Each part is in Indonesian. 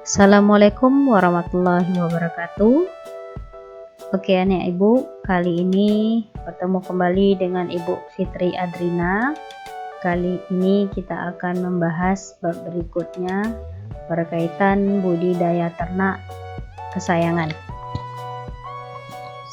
Assalamualaikum warahmatullahi wabarakatuh. Oke anak ibu, kali ini bertemu kembali dengan Ibu Fitri Adrina. Kali ini kita akan membahas bab berikutnya berkaitan budidaya ternak kesayangan.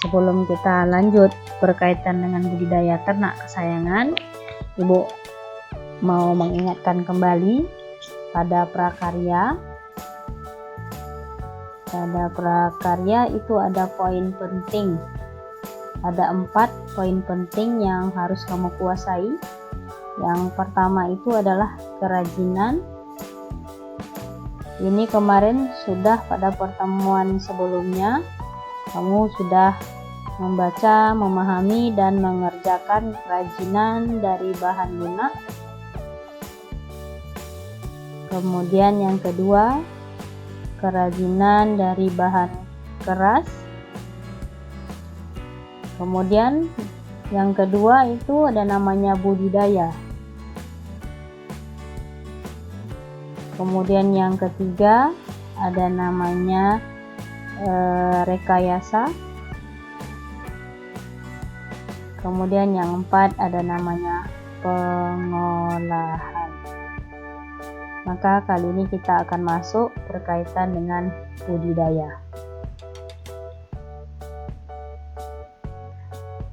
Sebelum kita lanjut berkaitan dengan budidaya ternak kesayangan, Ibu mau mengingatkan kembali pada prakarya. Pada prakarya itu ada poin penting. Ada 4 poin penting yang harus kamu kuasai. Yang pertama itu adalah kerajinan. Ini kemarin sudah pada pertemuan sebelumnya kamu sudah membaca, memahami dan mengerjakan kerajinan dari bahan lunak. Kemudian yang kedua, kerajinan dari bahan keras. Kemudian yang kedua itu ada namanya budidaya. Kemudian yang ketiga ada namanya rekayasa. Kemudian yang 4 ada namanya pengolahan. Maka kali ini kita akan masuk berkaitan dengan budidaya.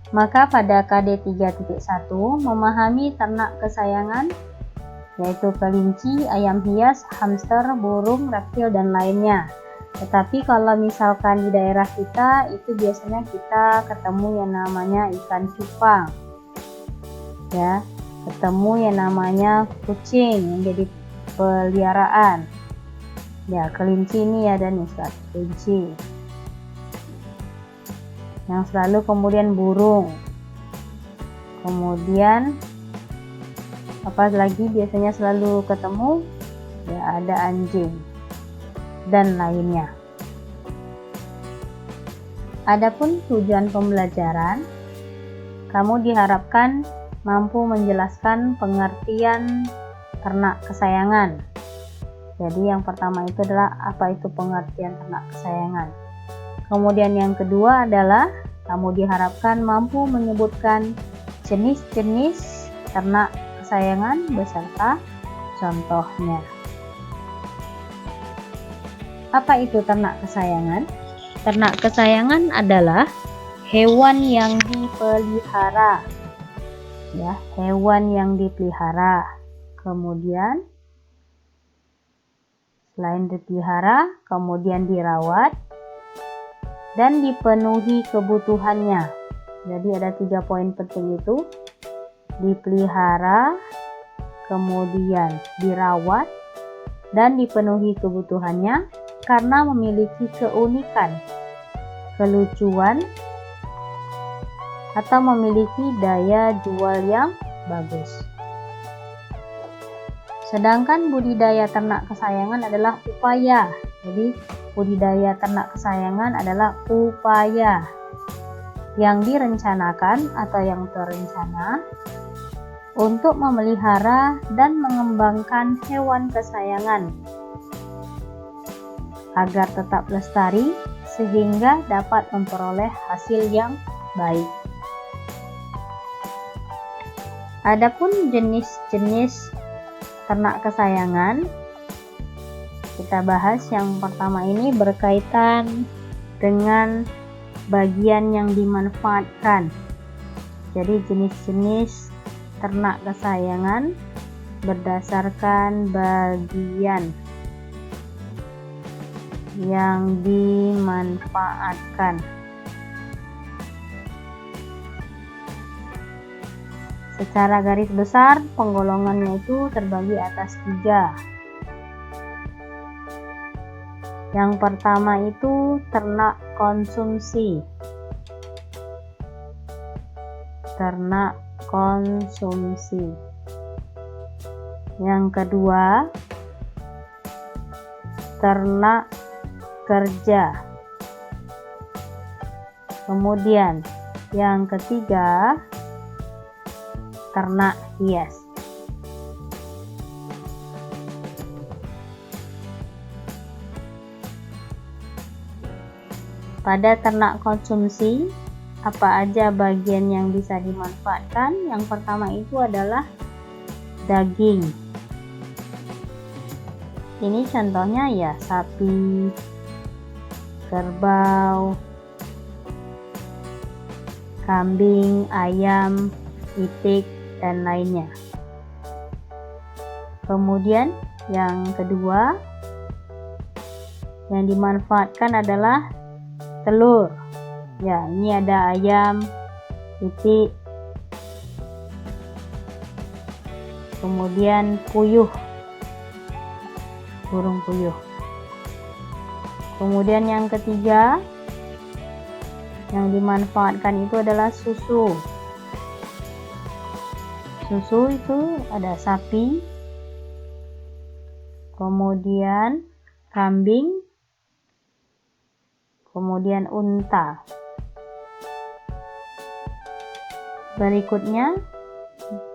Maka pada KD 3.1 memahami ternak kesayangan, yaitu kelinci, ayam hias, hamster, burung, reptil dan lainnya. Tetapi kalau misalkan di daerah kita itu biasanya kita ketemu yang namanya ikan cupang, ya, ketemu yang namanya kucing yang jadi peliharaan. Ya, kelinci ini ada nih kelinci. Yang selalu kemudian burung. Kemudian apa lagi biasanya selalu ketemu? Ya, ada anjing dan lainnya. Adapun tujuan pembelajaran, kamu diharapkan mampu menjelaskan pengertian ternak kesayangan. Jadi yang pertama itu adalah apa itu pengertian ternak kesayangan. Kemudian yang kedua adalah kamu diharapkan mampu menyebutkan jenis-jenis ternak kesayangan beserta contohnya. Apa itu ternak kesayangan? Ternak kesayangan adalah hewan yang dipelihara. Ya, hewan yang dipelihara. Kemudian selain dipelihara, kemudian dirawat dan dipenuhi kebutuhannya. Jadi ada 3 poin penting itu: dipelihara, kemudian dirawat dan dipenuhi kebutuhannya karena memiliki keunikan, kelucuan, atau memiliki daya jual yang bagus. Sedangkan budidaya ternak kesayangan adalah upaya. Jadi budidaya ternak kesayangan adalah upaya yang direncanakan atau yang terencana untuk memelihara dan mengembangkan hewan kesayangan agar tetap lestari sehingga dapat memperoleh hasil yang baik. Adapun jenis-jenis ternak kesayangan, kita bahas yang pertama ini berkaitan dengan bagian yang dimanfaatkan. Jadi jenis-jenis ternak kesayangan berdasarkan bagian yang dimanfaatkan. Secara garis besar penggolongannya itu terbagi atas 3. Yang pertama itu ternak konsumsi. Ternak konsumsi. Yang kedua, ternak kerja. Kemudian yang ketiga, ternak hias. Pada ternak konsumsi, apa aja bagian yang bisa dimanfaatkan? Yang pertama itu adalah daging. Ini contohnya ya, sapi, kerbau, kambing, ayam, itik, dan lainnya. Kemudian yang kedua yang dimanfaatkan adalah telur. Ya, ini ada ayam, itik, kemudian puyuh, burung puyuh. Kemudian yang ketiga yang dimanfaatkan itu adalah susu. Susu itu ada sapi, kemudian kambing, kemudian unta. Berikutnya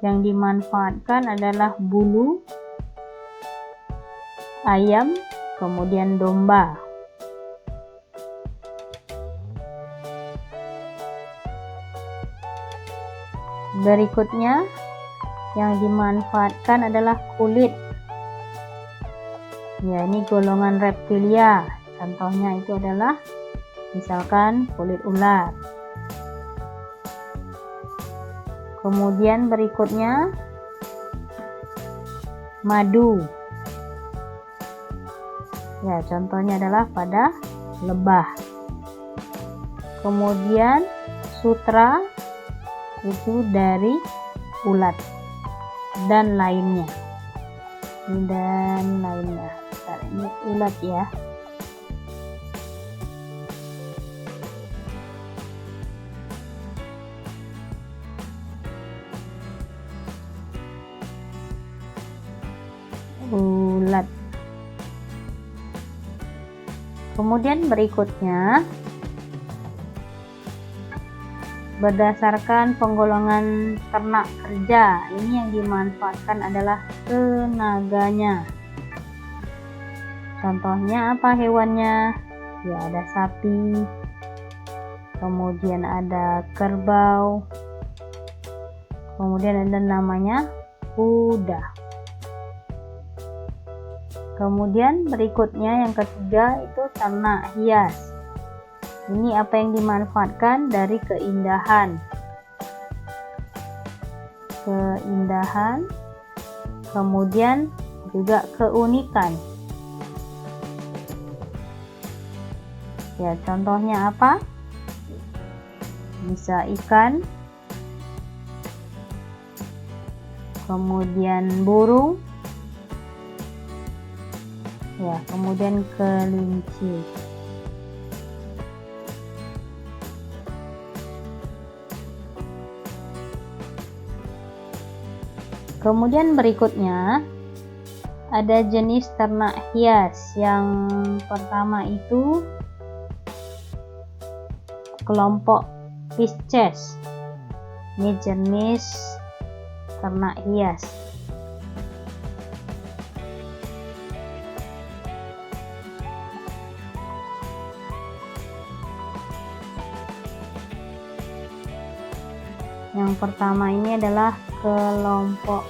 yang dimanfaatkan adalah bulu ayam, kemudian domba. Berikutnya yang dimanfaatkan adalah kulit. Ya, ini golongan reptilia. Contohnya itu adalah misalkan kulit ular. Kemudian berikutnya madu. Ya, contohnya adalah pada lebah. Kemudian sutra itu dari ulat dan lainnya. Dan lainnya. Bentar, ini ulat ya. Ulat. Kemudian berikutnya berdasarkan penggolongan ternak kerja, ini yang dimanfaatkan adalah tenaganya. Contohnya apa hewannya? Ya, ada sapi, kemudian ada kerbau, kemudian ada namanya kuda. Kemudian berikutnya yang ketiga itu ternak hias. Ini apa yang dimanfaatkan dari keindahan. Keindahan, kemudian juga keunikan. Ya, contohnya apa? Bisa ikan, kemudian burung, ya, kemudian kelinci. Kemudian berikutnya ada jenis ternak hias. Yang pertama itu kelompok Pisces. Ini jenis ternak hias. Yang pertama ini adalah kelompok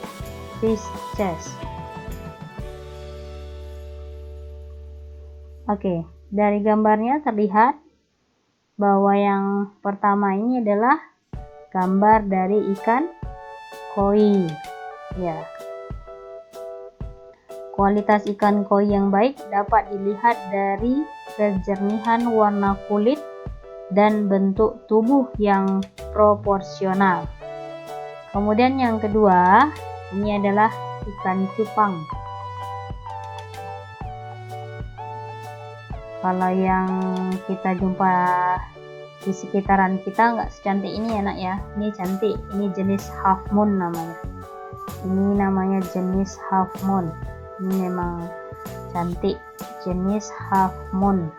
Pisces. Oke, dari gambarnya terlihat bahwa yang pertama ini adalah gambar dari ikan koi. Ya. Kualitas ikan koi yang baik dapat dilihat dari kejernihan warna kulit dan bentuk tubuh yang proporsional. Kemudian yang kedua, ini adalah ikan cupang. Kalau yang kita jumpa di sekitaran kita nggak secantik ini ya nak ya. Ini cantik, ini jenis half moon namanya. Ini namanya jenis half moon. Ini memang cantik, jenis half moon.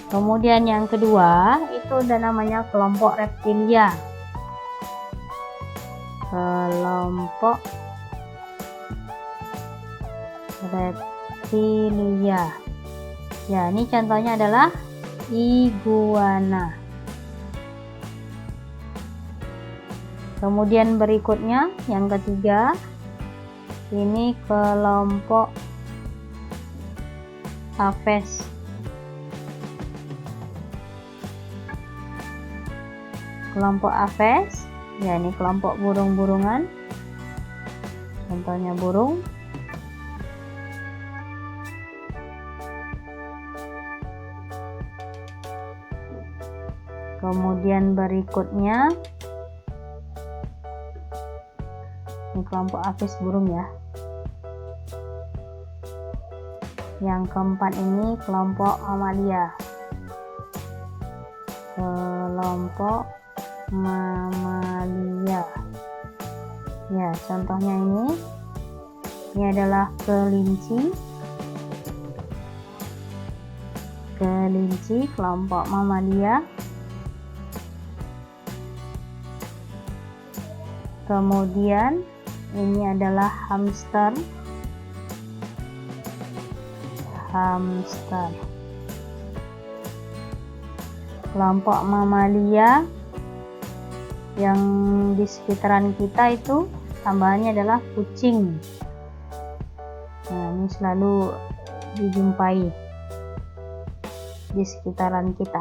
Kemudian yang kedua itu udah namanya kelompok reptilia. Kelompok reptilia. Ya, ini contohnya adalah iguana. Kemudian berikutnya yang ketiga, ini kelompok Aves. Kelompok Aves, ya ini kelompok burung-burungan. Contohnya burung. Kemudian berikutnya ini kelompok Aves burung ya. Yang keempat ini kelompok mamalia. Kelompok mamalia. Ya, contohnya ini adalah kelinci. Kelinci kelompok mamalia. Kemudian ini adalah hamster. Hamster kelompok mamalia yang di sekitaran kita itu tambahannya adalah kucing. Nah, ini selalu dijumpai di sekitaran kita.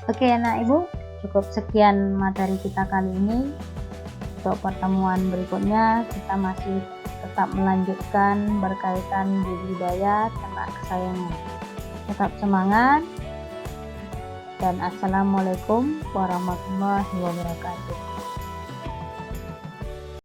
Oke anak ibu, cukup sekian materi kita kali ini. Untuk pertemuan berikutnya kita masih tetap melanjutkan berkaitan budidaya ternak kesayangan. Tetap semangat dan assalamualaikum warahmatullahi wabarakatuh.